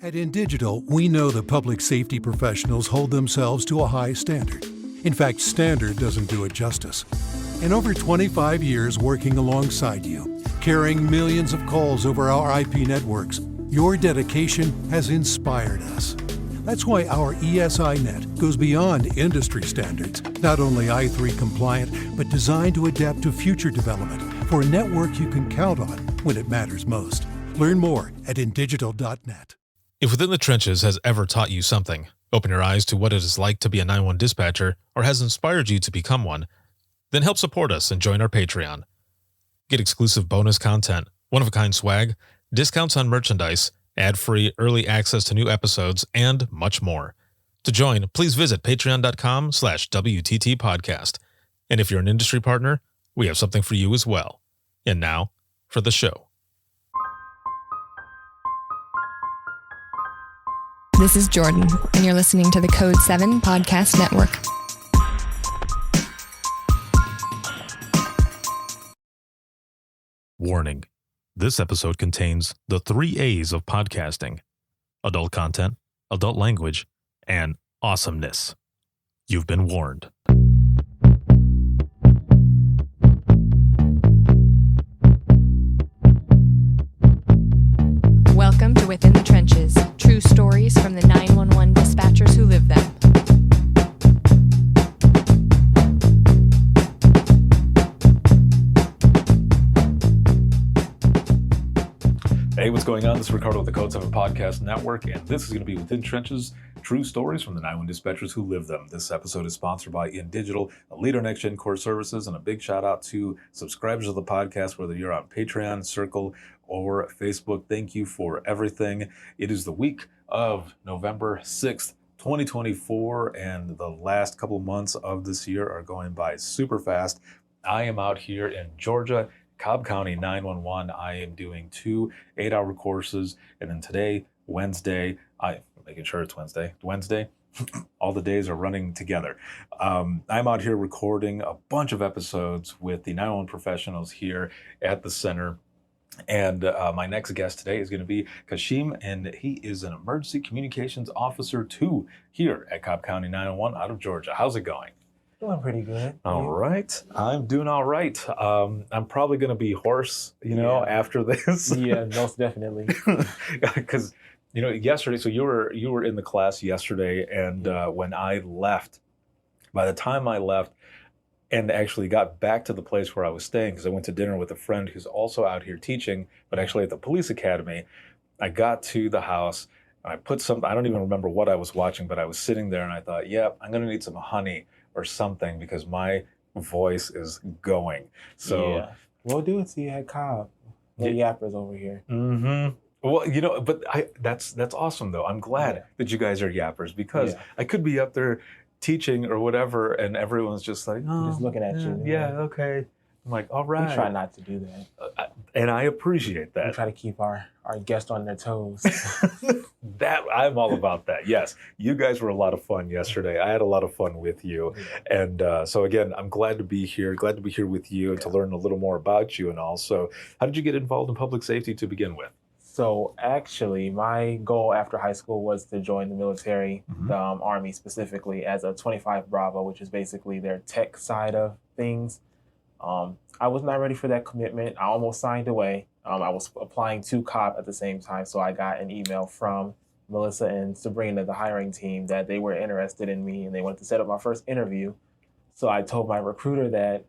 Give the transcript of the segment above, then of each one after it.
At InDigital, we know the public safety professionals hold themselves to a high standard. In fact, standard doesn't do it justice. In over 25 years working alongside you, carrying millions of calls over our IP networks, your dedication has inspired us. That's why our ESI net goes beyond industry standards, not only I3 compliant, but designed to adapt to future development for a network you can count on when it matters most. Learn more at indigital.net. If Within the Trenches has ever taught you something, open your eyes to what it is like to be a 911 dispatcher, or has inspired you to become one, then help support us and join our Patreon. Get exclusive bonus content, one-of-a-kind swag, discounts on merchandise, ad-free early access to new episodes, and much more. To join, please visit patreon.com/WTT podcast. And if you're an industry partner, we have something for you as well. And now, for the show. This is Jordan, and you're listening to the Code 7 Podcast Network. Warning. This episode contains the 3 A's of podcasting: adult content, adult language, and awesomeness. You've been warned. Welcome to Within the Trenches, true stories from the 911 dispatchers who live them. Hey, what's going on? This is Ricardo with the Code 7 Podcast Network, and this is going to be Within Trenches, true stories from the 911 dispatchers who live them. This episode is sponsored by InDigital, a leader in next-gen core services, and a big shout-out to subscribers of the podcast, whether you're on Patreon, Circle, or Facebook. Thank you for everything. It is the week of November 6th, 2024, and the last couple of months of this year are going by super fast. I am out here in Georgia, Cobb County 911. I am doing 2 8-hour courses, and then today, Wednesday, I'm making sure it's Wednesday, all the days are running together. I'm out here recording a bunch of episodes with the 911 professionals here at the center. And my next guest today is going to be Kysheem, and he is an emergency communications officer too here at Cobb County 911 out of Georgia. How's it going? Doing pretty good. All right. I'm doing all right. I'm probably going to be hoarse, after this. Yeah, most definitely. Because, yesterday, so you were in the class yesterday, and when I left, by the time I left and actually got back to the place where I was staying, because I went to dinner with a friend who's also out here teaching, but actually at the police academy, I got to the house, and I put something, I don't even remember what I was watching, but I was sitting there and I thought, I'm going to need some honey or something because my voice is going. So yeah. We'll do it till you had Cobb. No yappers over here. Mm-hmm. Well, but that's awesome though. I'm glad that you guys are yappers because I could be up there teaching or whatever and everyone's just like, just looking at you. Yeah, okay. I'm like, all right. We try not to do that. And I appreciate that. We try to keep our guests on their toes. I'm all about that. Yes. You guys were a lot of fun yesterday. I had a lot of fun with you. And so again, I'm glad to be here with you and to learn a little more about you. And also, how did you get involved in public safety to begin with? So actually, my goal after high school was to join the military, the Army specifically, as a 25 Bravo, which is basically their tech side of things. I was not ready for that commitment. I almost signed away. I was applying to Cobb at the same time, so I got an email from Melissa and Sabrina, the hiring team, that they were interested in me and they wanted to set up my first interview. So I told my recruiter that,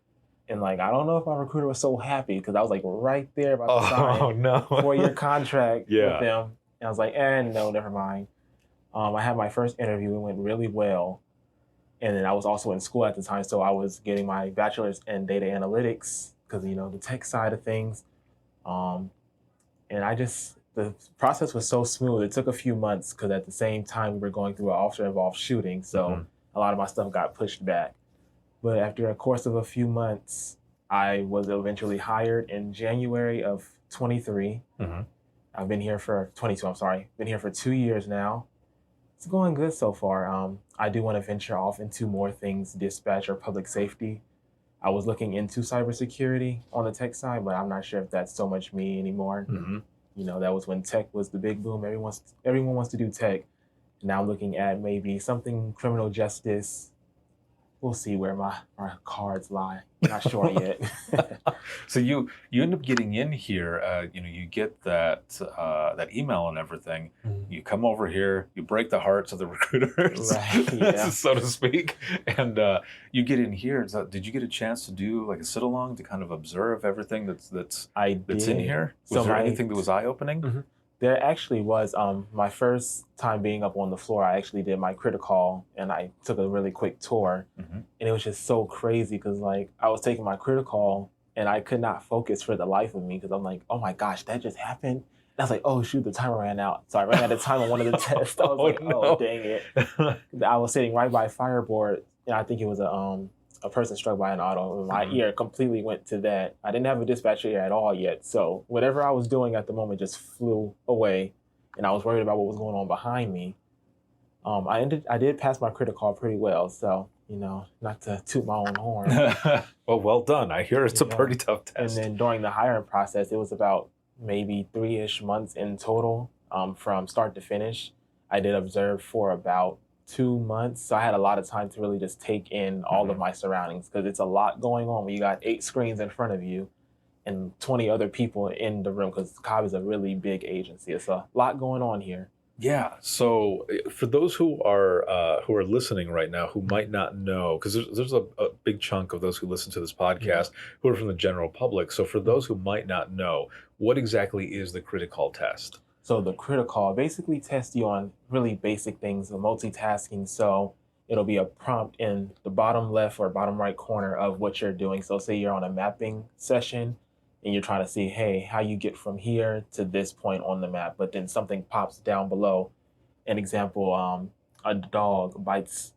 and I don't know if my recruiter was so happy because I was right there about to sign a 4-year contract with them. And I was like, no, never mind. I had my first interview. It went really well. And then I was also in school at the time, so I was getting my bachelor's in data analytics because, the tech side of things. And the process was so smooth. It took a few months because at the same time we were going through an officer-involved shooting, so a lot of my stuff got pushed back. But after a course of a few months, I was eventually hired in January of 23. I've been here for 22, I'm sorry. Been here for 2 years now. It's going good so far. I do want to venture off into more things, dispatch or public safety. I was looking into cybersecurity on the tech side, but I'm not sure if that's so much me anymore. That was when tech was the big boom. Everyone wants to do tech. Now I'm looking at maybe something criminal justice. We'll see where my cards lie. Not sure yet. So you end up getting in here. You get that email and everything. Mhm. You come over here. You break the hearts of the recruiters, Right, yeah. so to speak, and you get in here. Did you get a chance to do like a sit along to kind of observe everything that's I in did. here? Was there anything that was eye opening? Mhm. There actually was. My first time being up on the floor, I actually did my critical, and I took a really quick tour, and it was just so crazy because like I was taking my critical, and I could not focus for the life of me because I'm like, oh my gosh, that just happened. And I was like, oh shoot, the timer ran out. So I ran out of time on one of the tests. I was no. dang it. I was sitting right by fireboard, and I think it was a person struck by an auto, and my ear completely went to that. I didn't have a dispatch ear at all yet, so whatever I was doing at the moment just flew away, and I was worried about what was going on behind me. I did pass my critical pretty well, so not to toot my own horn. Well done. I hear it's a Yeah. pretty tough And test. then during the hiring process, it was about maybe 3-ish months in total, from start to finish. I did observe for about 2 months, so I had a lot of time to really just take in all of my surroundings because it's a lot going on when you got 8 screens in front of you and 20 other people in the room because Cobb is a really big agency. It's a lot going on here. Yeah. So for those who are listening right now who might not know, because there's a big chunk of those who listen to this podcast who are from the general public. So for those who might not know, what exactly is the critical test? So the critical basically tests you on really basic things, the multitasking. So it'll be a prompt in the bottom left or bottom right corner of what you're doing. So say you're on a mapping session and you're trying to see, hey, how you get from here to this point on the map, but then something pops down below. An example, a dog bites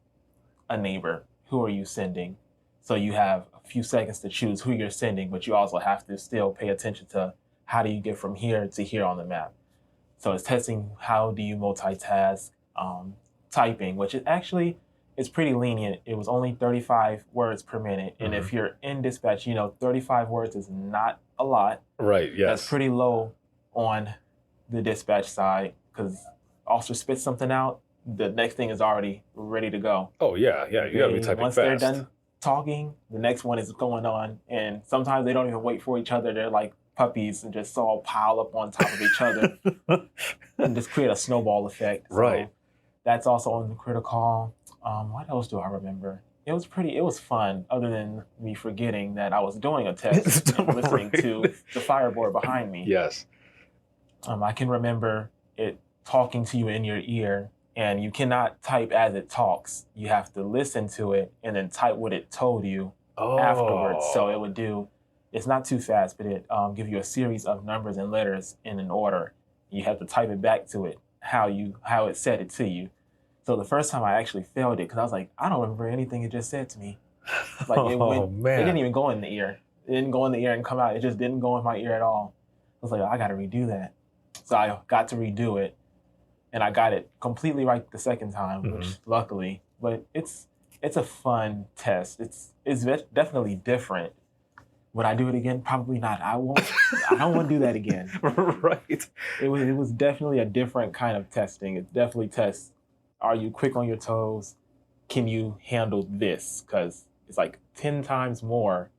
a neighbor. Who are you sending? So you have a few seconds to choose who you're sending, but you also have to still pay attention to how do you get from here to here on the map. So it's testing how do you multitask, typing, which is pretty lenient. It was only 35 words per minute. And if you're in dispatch, 35 words is not a lot. Right, yes. That's pretty low on the dispatch side because officer spits something out, the next thing is already ready to go. Oh, yeah. You got to be typing Once fast. they're done talking, the next one is going on. And sometimes they don't even wait for each other. They're like puppies and just all pile up on top of each other and just create a snowball effect. Right. So that's also on the critical. What else do I remember? It was fun, other than me forgetting that I was doing a test and listening to the fireboard behind me. Yes. I can remember it talking to you in your ear, and you cannot type as it talks. You have to listen to it and then type what it told you afterwards. So it would it's not too fast, but it give you a series of numbers and letters in an order. You have to type it back to it, how it said it to you. So the first time I actually failed it, because I was like, I don't remember anything it just said to me. Like it didn't even go in the ear. It didn't go in the ear and come out. It just didn't go in my ear at all. I was like, I got to redo that. So I got to redo it, and I got it completely right the second time, which luckily. But it's a fun test. It's definitely different. Would I do it again? Probably not. I won't. I don't want to do that again. Right. It was definitely a different kind of testing. It definitely tests. Are you quick on your toes? Can you handle this? Because it's like 10 times more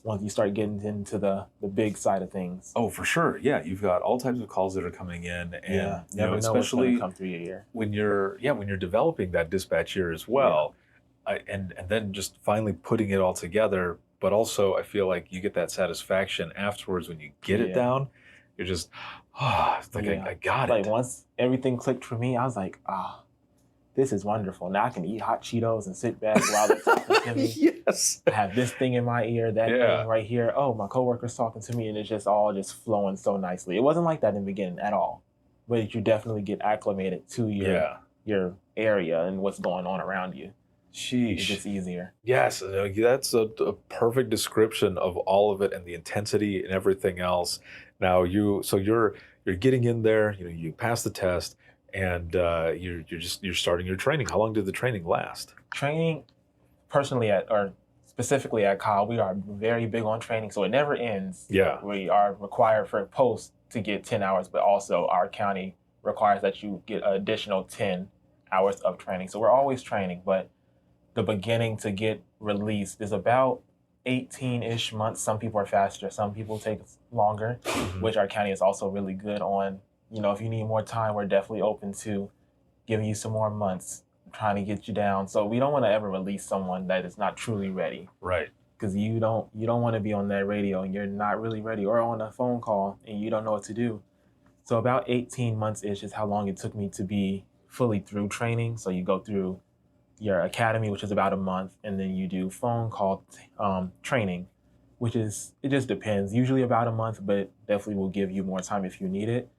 once you start getting into the big side of things. Oh, for sure. Yeah, you've got all types of calls that are coming in, and never know especially what's gonna come through your ear. when you're developing that dispatch ear as well, and then just finally putting it all together. But also, I feel like you get that satisfaction afterwards when you get it down. You're just, it's like I got it. Like once everything clicked for me, I was like, this is wonderful. Now I can eat hot Cheetos and sit back while they're talking to me. Yes. I have this thing in my ear, that thing right here. Oh, my coworker's talking to me, and it's just all flowing so nicely. It wasn't like that in the beginning at all, but you definitely get acclimated to your area and what's going on around you. Sheesh. It's just easier. Yes, that's a perfect description of all of it and the intensity and everything else. Now you're getting in there. You pass the test. And you're starting your training. How long did the training last? Training, personally specifically at Cobb, we are very big on training, so it never ends. Yeah. We are required for post to get 10 hours, but also our county requires that you get an additional 10 hours of training. So we're always training, but the beginning to get released is about 18-ish months. Some people are faster, some people take longer, which our county is also really good on. You know, if you need more time, we're definitely open to giving you some more months, trying to get you down. So we don't want to ever release someone that is not truly ready. Right. Because you don't want to be on that radio and you're not really ready, or on a phone call and you don't know what to do. So about 18 months-ish is how long it took me to be fully through training. So you go through your academy, which is about a month, and then you do phone call training, which is, it just depends, usually about a month, but definitely will give you more time if you need it.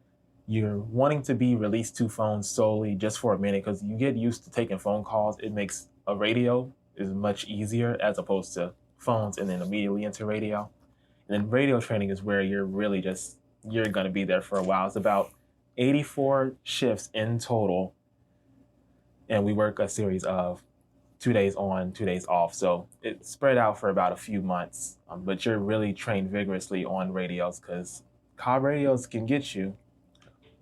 You're wanting to be released to phones solely just for a minute, because you get used to taking phone calls. It makes a radio is much easier as opposed to phones and then immediately into radio. And then radio training is where you're really just, you're going to be there for a while. It's about 84 shifts in total. And we work a series of 2 days on, 2 days off. So it's spread out for about a few months. But you're really trained vigorously on radios, because Cobb radios can get you.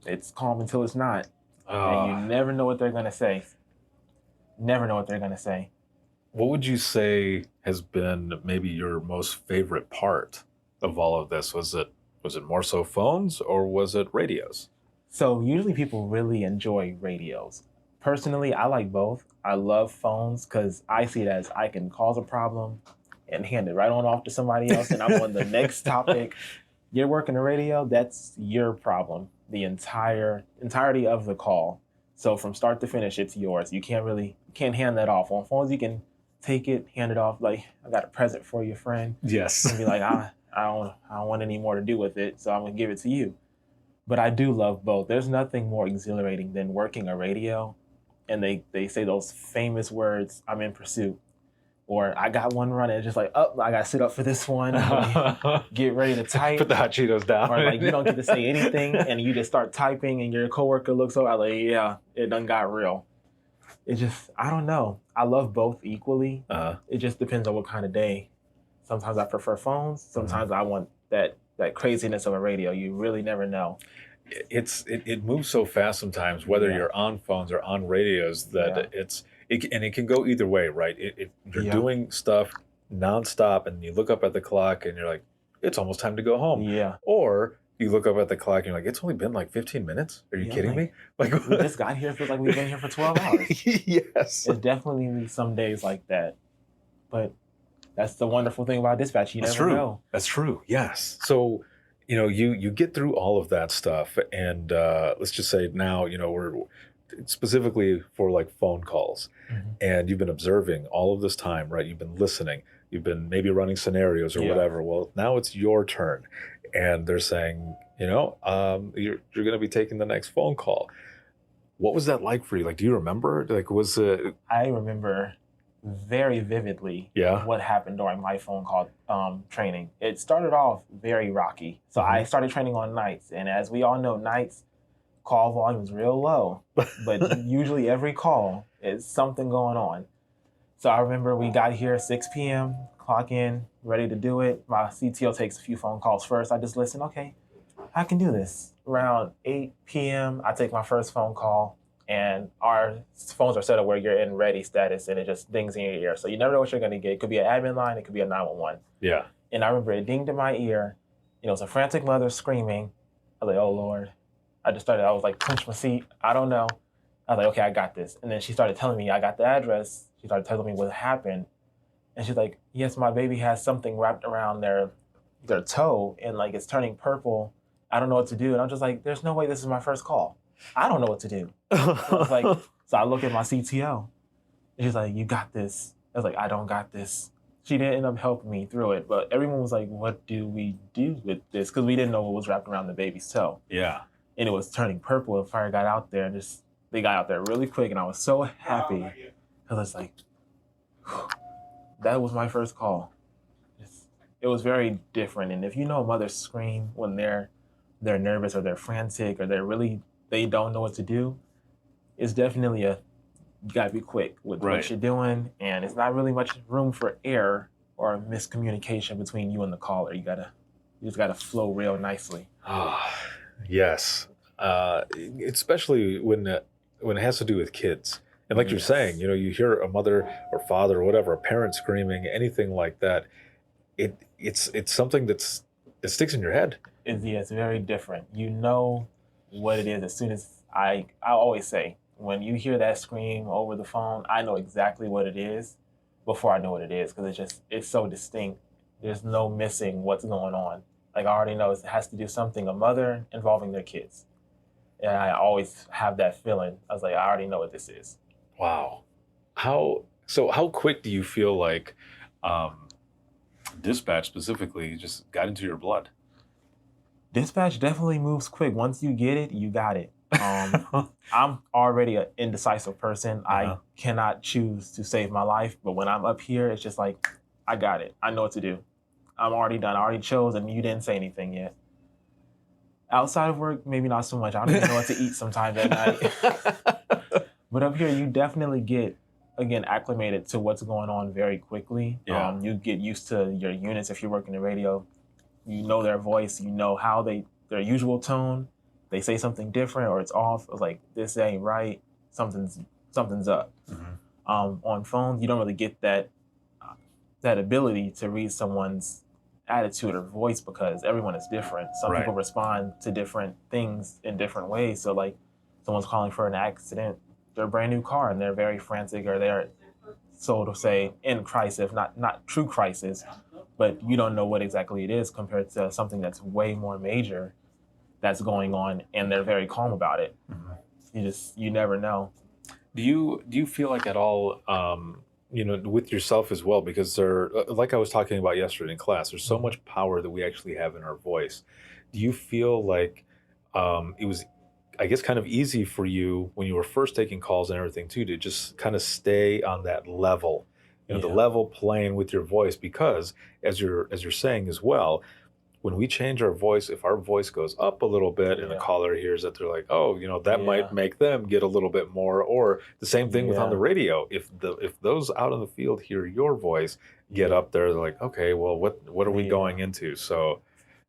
It's calm until it's not. And you never know what they're going to say. Never know what they're going to say. What would you say has been maybe your most favorite part of all of this? Was it more so phones, or was it radios? So usually people really enjoy radios. Personally, I like both. I love phones because I see it as I can cause a problem and hand it right on off to somebody else, and I'm on the next topic. You're working the radio, that's your problem. The entirety of the call. So from start to finish, it's yours. You can't hand that off. On phones, you can take it, hand it off, like, I got a present for your friend. Yes. And be like, I don't want any more to do with it, so I'm gonna give it to you. But I do love both. There's nothing more exhilarating than working a radio, and they say those famous words, I'm in pursuit, or I got one running. It's just like, oh, I gotta sit up for this one, get ready to type. Put the hot Cheetos down. Or like, you don't get to say anything, and you just start typing, and your coworker looks over, like, yeah, it done got real. It just, I don't know. I love both equally. It just depends on what kind of day. Sometimes I prefer phones. Sometimes I want that craziness of a radio. You really never know. It moves so fast sometimes, whether you're on phones or on radios, that it can go either way, right? You're doing stuff nonstop, and you look up at the clock and you're like, it's almost time to go home. Yeah. Or you look up at the clock and you're like, it's only been like 15 minutes? Are you kidding me? Like, we just got here. It feels like we've been here for 12 hours. Yes. It's definitely some days like that. But that's the wonderful thing about dispatch. You never know. That's true. Yes. So, you get through all of that stuff, and let's just say now, we're specifically for like phone calls, and you've been observing all of this time, right? You've been listening. You've been maybe running scenarios or whatever. Well, now it's your turn, and they're saying, you're going to be taking the next phone call. What was that like for you? Like, do you remember? Like, was it? I remember very vividly what happened during my phone call training. It started off very rocky. So I started training on nights, and as we all know, nights call volume is real low, but usually every call is something going on. So I remember we got here at 6 p.m., clock in, ready to do it. My CTO takes a few phone calls first. I just listen, okay, I can do this. Around 8 p.m., I take my first phone call, and our phones are set up where you're in ready status, and it just dings in your ear. So you never know what you're going to get. It could be an admin line. It could be a 911. Yeah. And I remember it dinged in my ear. It's a frantic mother screaming. I was like, oh, Lord. I was like, punch my seat. I don't know. I was like, okay, I got this. And then she started telling me I got the address. She started telling me what happened. And she's like, yes, my baby has something wrapped around their toe, and like it's turning purple. I don't know what to do. And I'm just like, there's no way this is my first call. I don't know what to do. So I look at my CTO, and she's like, you got this. I was like, I don't got this. She didn't end up helping me through it, but everyone was like, what do we do with this? Because we didn't know what was wrapped around the baby's toe. Yeah. And it was turning purple. The fire got out there, and they got out there really quick, and I was so happy. Because I was like, that was my first call. It was very different. And if you know a mother scream when they're nervous or they're frantic or they don't know what to do, it's definitely you gotta be quick with what you're doing, and it's not really much room for error or miscommunication between you and the caller. You just gotta flow real nicely. Yes, especially when it has to do with kids. And like you're saying, Yes. you hear a mother or father or whatever, a parent screaming, anything like that. It's something it sticks in your head. It's very different. You know what it is as soon as I always say, when you hear that scream over the phone, I know exactly what it is before I know what it is, because it's so distinct. There's no missing what's going on. Like, I already know it has to do something, a mother involving their kids. And I always have that feeling. I was like, I already know what this is. Wow. How quick do you feel like um, dispatch specifically just got into your blood? Dispatch definitely moves quick. Once you get it, you got it. I'm already an indecisive person. I cannot choose to save my life, but when I'm up here, it's just like, I got it. I know what to do. I'm already done. I already chose, and you didn't say anything yet. Outside of work, maybe not so much. I don't even know what to eat sometimes at night. But up here, you definitely get, again, acclimated to what's going on very quickly. Yeah. You get used to your units if you're working the radio. You know their voice. You know how their usual tone. They say something different or it's off. It's like, this ain't right. Something's up. On phones, you don't really get that ability to read someone's attitude or voice because everyone is different. Some people respond to different things in different ways. So like, someone's calling for an accident, their brand new car, and they're very frantic, or they're, so to say, in crisis, not true crisis, but you don't know what exactly it is compared to something that's way more major that's going on, and they're very calm about it. You never know. Do you feel like at all, with yourself as well, because like I was talking about yesterday in class, there's so much power that we actually have in our voice. Do you feel like it was, I guess, kind of easy for you when you were first taking calls and everything too, to just kind of stay on that level, the level plane with your voice? Because as you're saying as well, when we change our voice, if our voice goes up a little bit and the caller hears that, they're like, oh, that might make them get a little bit more. Or the same thing with on the radio. If those out in the field hear your voice get up there, they're like, okay, well, what are we going into? So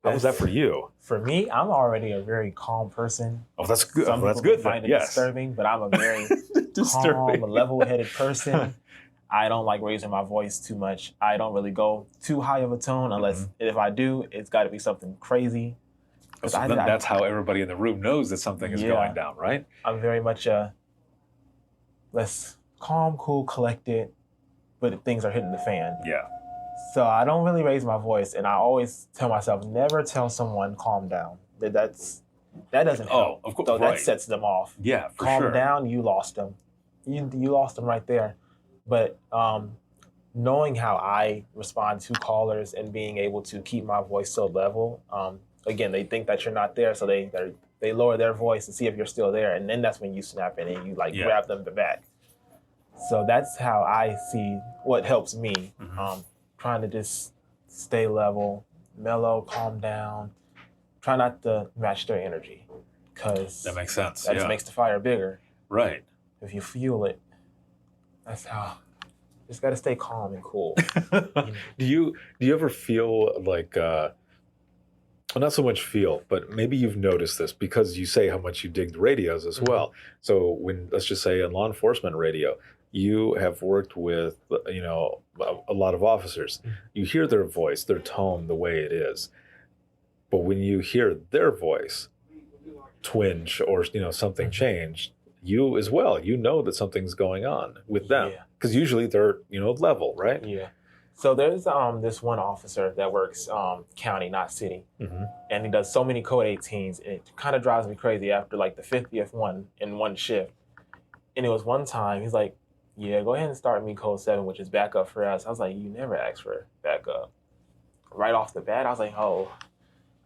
how was that for you? For me, I'm already a very calm person. Oh, that's good. Some That's people good. find it Yes. disturbing, but I'm a very calm, level-headed person. I don't like raising my voice too much. I don't really go too high of a tone unless if I do, it's got to be something crazy. So then that's how everybody in the room knows that something is going down, right? I'm very much less calm, cool, collected, but things are hitting the fan. Yeah. So I don't really raise my voice, and I always tell myself, never tell someone calm down. That doesn't help. Of course, so that sets them off. Yeah, for calm sure. down, you lost them. You lost them right there. But knowing how I respond to callers and being able to keep my voice so level, again, they think that you're not there, so they lower their voice to see if you're still there, and then that's when you snap in and you grab them the back. So that's how I see what helps me. Trying to just stay level, mellow, calm down, try not to match their energy, because that makes sense. That just makes the fire bigger. Right. If you fuel it, that's how. Just got to stay calm and cool. Do you ever feel like, well, not so much feel, but maybe you've noticed this because you say how much you dig the radios as well. So when, let's just say, in law enforcement radio, you have worked with, a lot of officers. You hear their voice, their tone, the way it is. But when you hear their voice twinge or, something change, you as well, that something's going on with them. Because usually they're, level, right? Yeah. So there's this one officer that works county, not city. And he does so many code 18s. It kind of drives me crazy after like the 50th one in one shift. And it was one time, he's like, yeah, go ahead and start me code 7, which is backup for us. I was like, you never asked for backup. Right off the bat, I was like, oh,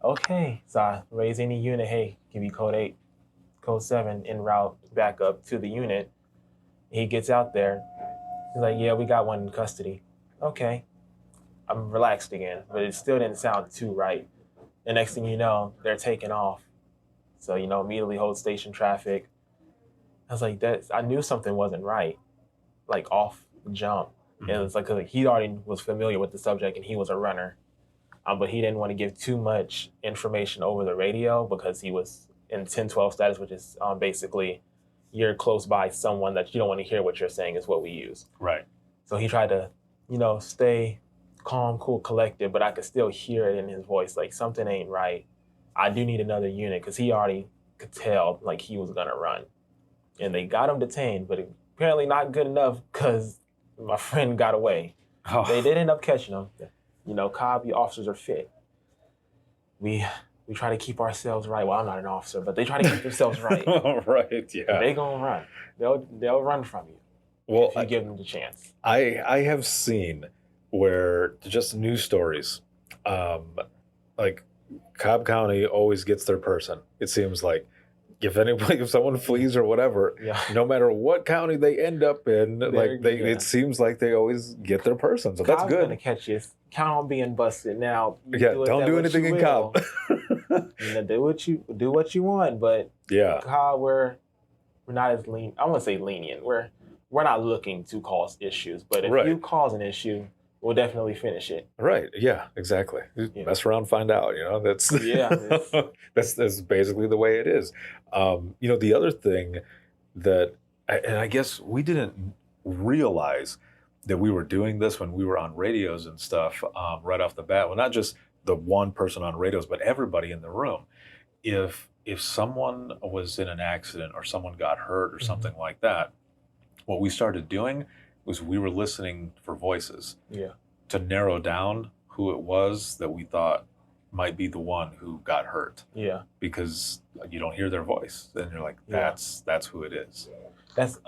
okay. So I raise any unit, hey, give me code 8, code 7, en route backup to the unit. He gets out there. He's like, yeah, we got one in custody. Okay. I'm relaxed again, but it still didn't sound too right. The next thing you know, they're taking off. So, immediately hold station traffic. I was like, I knew something wasn't right, like off jump. And it was like, 'cause he already was familiar with the subject and he was a runner. but he didn't want to give too much information over the radio because he was in 1012 status, which is basically you're close by someone that you don't want to hear what you're saying is what we use. Right. So he tried to, stay calm, cool, collected, but I could still hear it in his voice, like something ain't right. I do need another unit because he already could tell like he was gonna run. And they got him detained, but apparently not good enough because my friend got away. Oh. They did end up catching him. Cobb, the officers are fit. We try to keep ourselves right. Well, I'm not an officer, but they try to keep themselves right. Right, yeah. They gonna run. They'll run from you. Well, if you give them the chance. I have seen where just news stories, like Cobb County always gets their person. It seems like if someone flees or whatever, no matter what county they end up in, it seems like they always get their person. So that's Cobb's good. Gonna catch you. Count on being busted. Now, don't do anything in Cobb. Do what you want, but Cobb, we're not as lean. I won't say lenient. We're not looking to cause issues, but if you cause an issue, we'll definitely finish it. Right. Yeah. Exactly. Mess around, find out. That's that's basically the way it is. The other thing that, and I guess we didn't realize that we were doing this when we were on radios and stuff right off the bat. Well, not just the one person on radios, but everybody in the room. If someone was in an accident or someone got hurt or something like that, what we started doing was we were listening for voices to narrow down who it was that we thought might be the one who got hurt. Yeah. Because you don't hear their voice. Then you're like, that's who it is. That's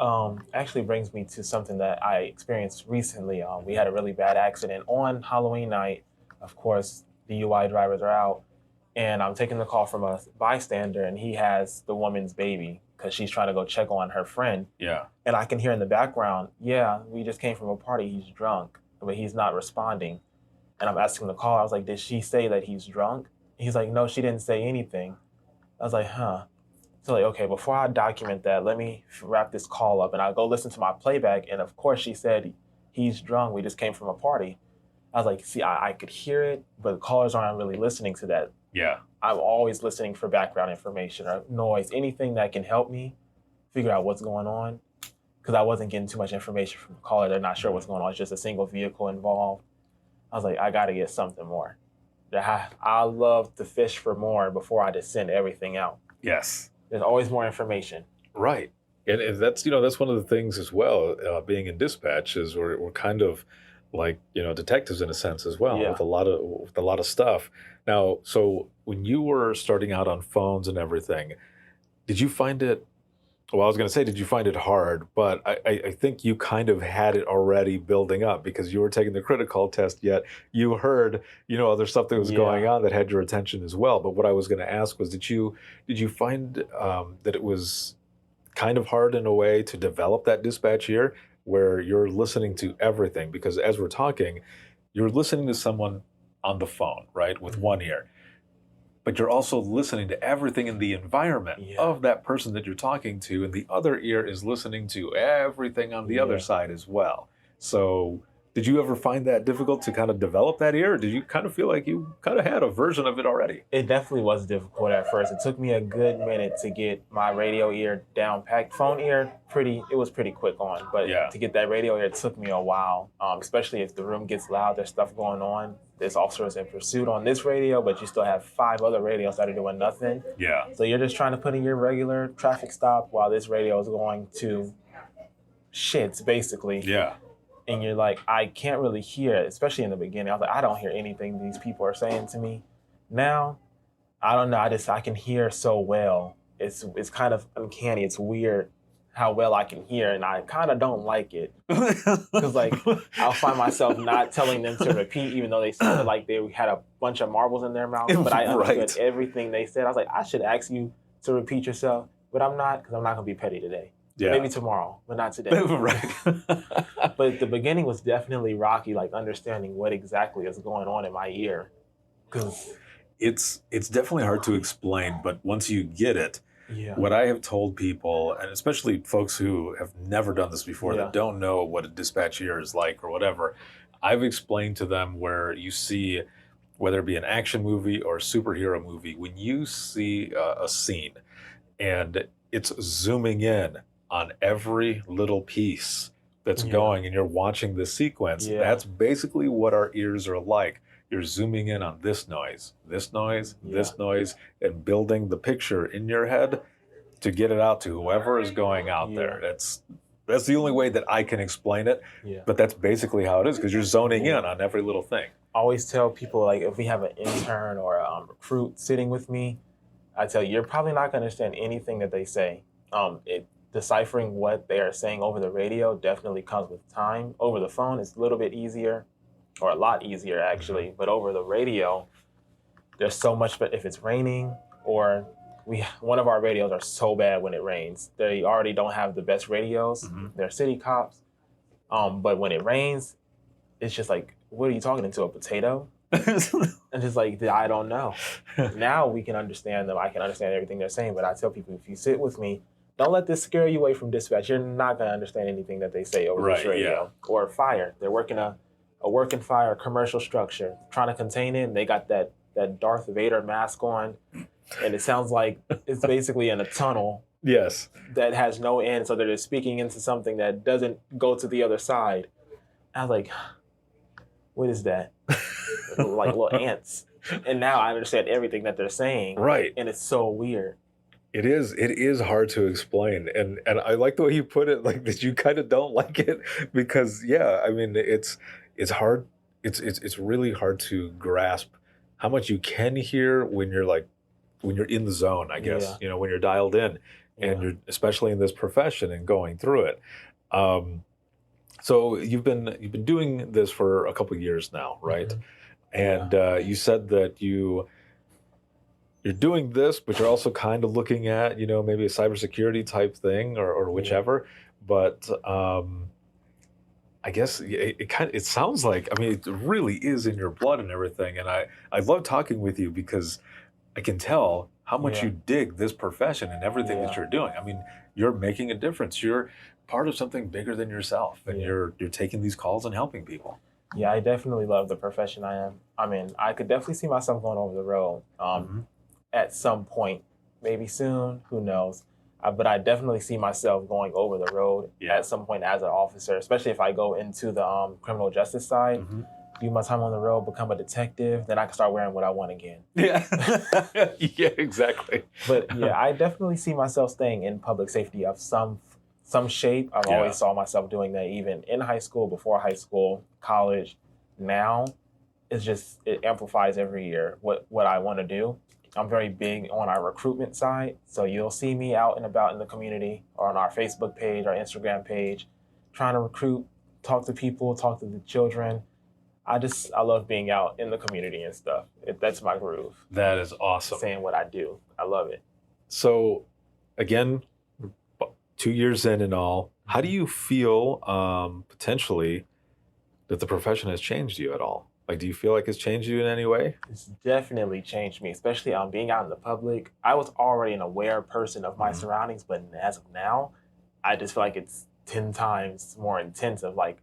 actually brings me to something that I experienced recently. We had a really bad accident on Halloween night. Of course, DUI drivers are out. And I'm taking the call from a bystander, and he has the woman's baby because she's trying to go check on her friend. Yeah. And I can hear in the background, we just came from a party. He's drunk, but he's not responding. And I'm asking the caller, I was like, did she say that he's drunk? He's like, no, she didn't say anything. I was like, huh. So okay, before I document that, let me wrap this call up. And I go listen to my playback. And of course she said, he's drunk. We just came from a party. I was like, see, I could hear it, but the callers aren't really listening to that. Yeah. I'm always listening for background information or noise, anything that can help me figure out what's going on. Because I wasn't getting too much information from the caller. They're not sure what's going on. It's just a single vehicle involved. I was like, I got to get something more. I love to fish for more before I just send everything out. Yes. There's always more information. Right. And that's, that's one of the things as well, being in dispatch is we're kind of like, detectives in a sense as well, with a lot of stuff. Now, so when you were starting out on phones and everything, did you find it, well, I was going to say, did you find it hard? But I think you kind of had it already building up because you were taking the critical test, yet you heard, other stuff that was going on that had your attention as well. But what I was going to ask was, did you find that it was kind of hard in a way to develop that dispatch ear where you're listening to everything? Because as we're talking, you're listening to someone on the phone, right, with one ear. But you're also listening to everything in the environment of that person that you're talking to, and the other ear is listening to everything on the other side as well. So did you ever find that difficult to kind of develop that ear, or did you kind of feel like you kind of had a version of it already? It definitely was difficult at first. It took me a good minute to get my radio ear down packed. Phone ear, it was pretty quick on, but to get that radio ear, it took me a while, especially if the room gets loud, there's stuff going on. There's officers in pursuit on this radio, but you still have 5 other radios that are doing nothing. Yeah. So you're just trying to put in your regular traffic stop while this radio is going to shits, basically. Yeah. And you're like, I can't really hear it, especially in the beginning. I was like, I don't hear anything these people are saying to me. Now, I don't know. I can hear so well. It's kind of uncanny. It's weird how well I can hear, and I kind of don't like it. Because, I'll find myself not telling them to repeat, even though they sounded like they had a bunch of marbles in their mouth. But I understood everything they said. I was like, I should ask you to repeat yourself, but I'm not, because I'm not going to be petty today. Yeah. Maybe tomorrow, but not today. Right. But the beginning was definitely rocky, understanding what exactly is going on in my ear. Because it's definitely hard to explain, but once you get it, what I have told people, and especially folks who have never done this before, that don't know what a dispatch ear is like or whatever, I've explained to them where you see whether it be an action movie or a superhero movie, when you see a scene and it's zooming in on every little piece that's going and you're watching the sequence, that's basically what our ears are like. You're zooming in on this noise, this noise, this noise, and building the picture in your head to get it out to whoever is going out there. That's the only way that I can explain it, but that's basically how it is, because you're zoning in on every little thing. I always tell people, like, if we have an intern or a recruit sitting with me, I tell you, you're probably not going to understand anything that they say. Deciphering what they are saying over the radio definitely comes with time. Over the phone, it's a little bit easier, or a lot easier actually, but over the radio, there's so much, but if it's raining or one of our radios are so bad when it rains. They already don't have the best radios. They're city cops. But when it rains, it's just like, what are you talking into, a potato? And just like, I don't know. Now we can understand them. I can understand everything they're saying, but I tell people, if you sit with me, don't let this scare you away from dispatch. You're not going to understand anything that they say over this radio. Or fire. They're working a working fire, commercial structure, trying to contain it, and they got that Darth Vader mask on, and it sounds like it's basically in a tunnel. Yes. That has no end, so they're just speaking into something that doesn't go to the other side. I was like, what is that? Like little ants. And now I understand everything that they're saying. Right. And it's so weird. It is hard to explain. And I like the way you put it, like that you kind of don't like it, because I mean, it's hard. It's really hard to grasp how much you can hear when you're in the zone, I guess, when you're dialed in, and you're, especially in this profession and going through it. So you've been doing this for a couple of years now, right? And you said that you're doing this, but you're also kind of looking at, maybe a cybersecurity type thing or whichever. But I guess it sounds like, I mean, it really is in your blood and everything. And I love talking with you because I can tell how much you dig this profession and everything that you're doing. I mean, you're making a difference. You're part of something bigger than yourself, and you're taking these calls and helping people. Yeah, I definitely love the profession I am. I mean, I could definitely see myself going over the road at some point, maybe soon, who knows. But I definitely see myself going over the road at some point as an officer, especially if I go into the criminal justice side, do my time on the road, become a detective, then I can start wearing what I want again. Yeah, yeah, exactly. But I definitely see myself staying in public safety of some shape. I've always saw myself doing that, even in high school, before high school, college. Now, it amplifies every year what I want to do. I'm very big on our recruitment side. So you'll see me out and about in the community or on our Facebook page, our Instagram page, trying to recruit, talk to people, talk to the children. I love being out in the community and stuff. That's my groove. That is awesome. Saying what I do. I love it. So again, 2 years in and all, how do you feel potentially that the profession has changed you at all? Like, do you feel like it's changed you in any way? It's definitely changed me, especially being out in the public. I was already an aware person of my surroundings, but as of now, I just feel like it's 10 times more intensive, like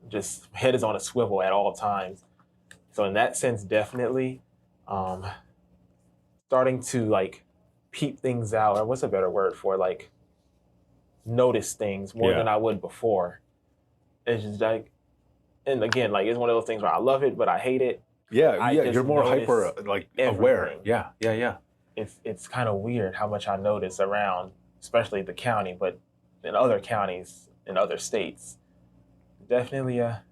just head is on a swivel at all times. So in that sense, definitely starting to like peep things out, or what's a better word for, like notice things more than I would before. It's just like, and again, like it's one of those things where I love it, but I hate it. Yeah, you're more hyper, like aware. Yeah. It's kind of weird how much I notice around, especially the county, but in other counties, in other states. Definitely a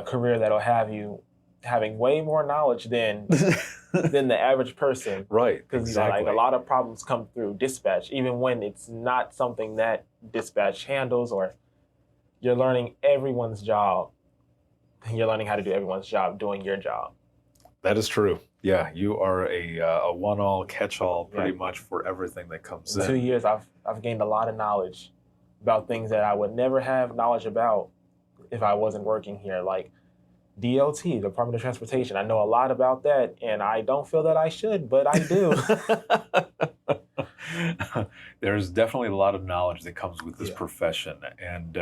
career that'll have you having way more knowledge than the average person. Right, Because like a lot of problems come through dispatch, even when it's not something that dispatch handles, or you're learning everyone's job. You're learning how to do everyone's job, doing your job. That is true. Yeah, you are a one-all, catch-all pretty much for everything that comes in. 2 years, I've gained a lot of knowledge about things that I would never have knowledge about if I wasn't working here. Like DOT, Department of Transportation. I know a lot about that, and I don't feel that I should, but I do. There's definitely a lot of knowledge that comes with this profession. And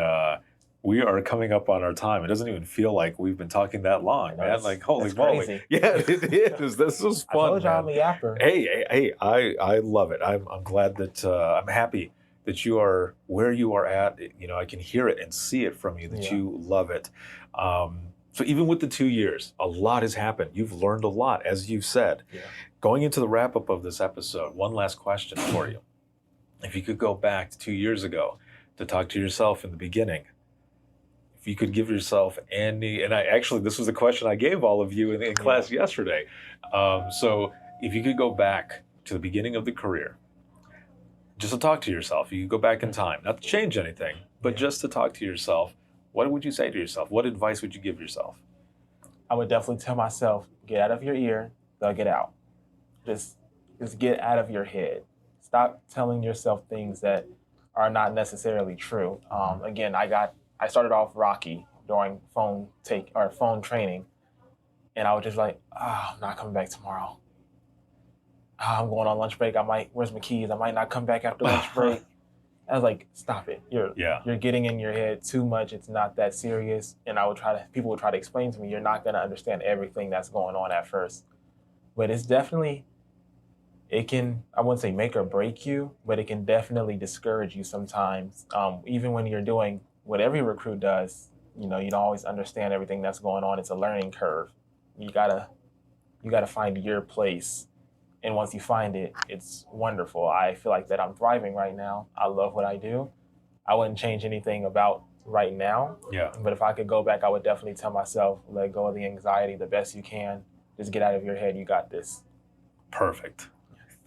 we are coming up on our time. It doesn't even feel like we've been talking that long, man. Like, holy moly. Crazy. Yeah, it is. This was fun, I told y'all I'm a yapper. Hey, I love it. I'm glad that, I'm happy that you are where you are at. You know, I can hear it and see it from you that you love it. So even with the 2 years, a lot has happened. You've learned a lot, as you've said. Yeah. Going into the wrap up of this episode, one last question for you. If you could go back to 2 years ago to talk to yourself in the beginning, if you could give yourself any, and this was a question I gave all of you in class yesterday. So if you could go back to the beginning of the career, just to talk to yourself, you could go back in time, not to change anything, but just to talk to yourself, what would you say to yourself? What advice would you give yourself? I would definitely tell myself, get out of your ear, thug it out. Just get out of your head. Stop telling yourself things that are not necessarily true. Again, I started off rocky during phone training, and I was just like, I'm not coming back tomorrow. I'm going on lunch break. Where's my keys? I might not come back after lunch break. I was like, stop it. You're getting in your head too much. It's not that serious. And people would try to explain to me, you're not going to understand everything that's going on at first. But it's definitely, I wouldn't say make or break you, but it can definitely discourage you sometimes. Even when you're doing what every recruit does, you don't always understand everything that's going on. It's a learning curve. You gotta find your place. And once you find it, it's wonderful. I feel like that I'm thriving right now. I love what I do. I wouldn't change anything about right now. Yeah. But if I could go back, I would definitely tell myself, let go of the anxiety the best you can. Just get out of your head. You got this. Perfect.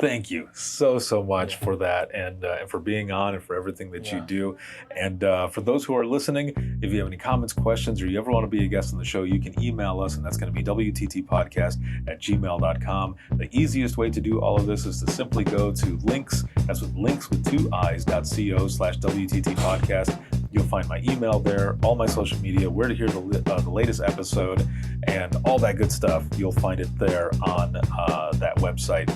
Thank you so much for that, and for being on, and for everything that you do. And for those who are listening, if you have any comments, questions, or you ever want to be a guest on the show, you can email us, and that's going to be wttpodcast@gmail.com. The easiest way to do all of this is to simply go to links, that's with links with 2 i's.co/WTT podcast. You'll find my email there, all my social media, where to hear the latest episode, and all that good stuff. You'll find it there on that website.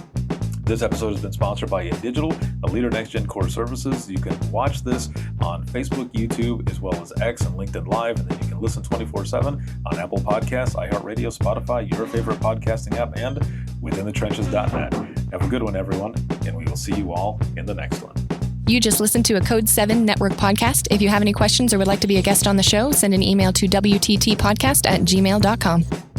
This episode has been sponsored by InDigital, a leader in next-gen core services. You can watch this on Facebook, YouTube, as well as X and LinkedIn Live, and then you can listen 24/7 on Apple Podcasts, iHeartRadio, Spotify, your favorite podcasting app, and withinthetrenches.net. Have a good one, everyone, and we will see you all in the next one. You just listened to a Code 7 Network podcast. If you have any questions or would like to be a guest on the show, send an email to wttpodcast@gmail.com.